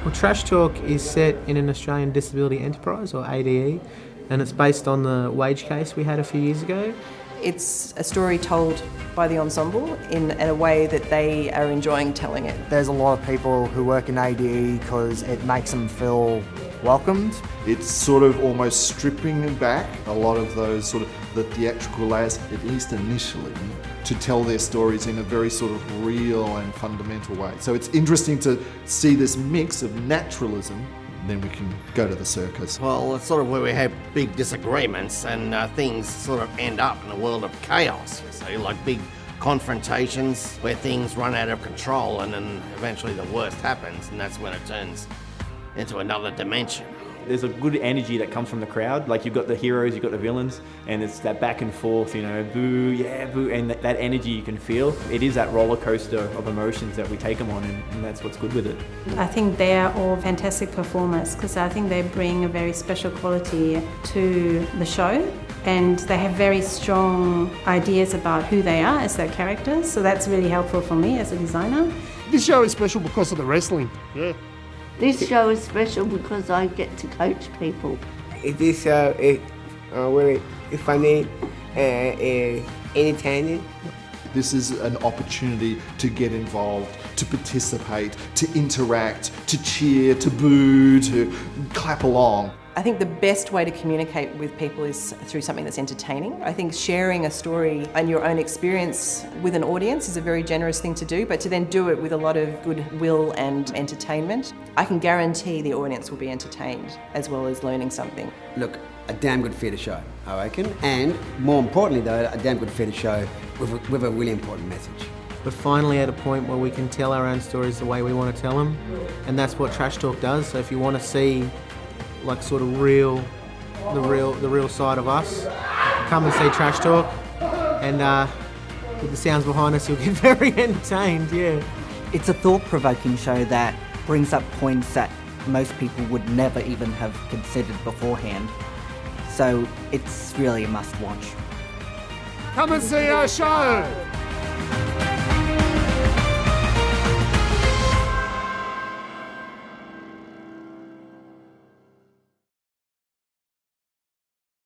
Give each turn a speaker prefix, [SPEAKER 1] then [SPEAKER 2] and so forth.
[SPEAKER 1] Well, Trash Talk is set in an Australian Disability Enterprise, or ADE, and it's based on the wage case we had a few years ago.
[SPEAKER 2] It's a story told by the ensemble in a way that they are enjoying telling it.
[SPEAKER 3] There's a lot of people who work in ADE because it makes them feel welcomed.
[SPEAKER 4] It's sort of almost stripping back a lot of those sort of the theatrical layers, at least initially, to tell their stories in a very sort of real and fundamental way. So it's interesting to see this mix of naturalism, and then we can go to the circus.
[SPEAKER 5] Well, it's sort of where we have big disagreements and things sort of end up in a world of chaos, you see, like big confrontations where things run out of control and then eventually the worst happens, and that's when it turns into another dimension.
[SPEAKER 6] There's a good energy that comes from the crowd. Like, you've got the heroes, you've got the villains, and it's that back and forth, you know, boo, yeah, boo, and that energy you can feel. It is that roller coaster of emotions that we take them on, and that's what's good with it.
[SPEAKER 7] I think they are all fantastic performers because I think they bring a very special quality to the show, and they have very strong ideas about who they are as their characters, so that's really helpful for me as a designer.
[SPEAKER 8] This show is special because of the wrestling. Yeah.
[SPEAKER 9] This show is special because I get to coach people.
[SPEAKER 10] This show is really funny and entertaining.
[SPEAKER 4] This is an opportunity to get involved, to participate, to interact, to cheer, to boo, to clap along.
[SPEAKER 2] I think the best way to communicate with people is through something that's entertaining. I think sharing a story and your own experience with an audience is a very generous thing to do, but to then do it with a lot of goodwill and entertainment, I can guarantee the audience will be entertained as well as learning something.
[SPEAKER 11] Look, a damn good theatre show, I reckon, and more importantly though, a damn good theatre show with a really important message.
[SPEAKER 1] We're finally at a point where we can tell our own stories the way we want to tell them, and that's what Trash Talk does. So if you want to see like sort of the real side of us, come and see Trash Talk, and with the sounds behind us you'll get very entertained, yeah.
[SPEAKER 12] It's a thought-provoking show that brings up points that most people would never even have considered beforehand, so it's really a must-watch.
[SPEAKER 8] Come and see our show!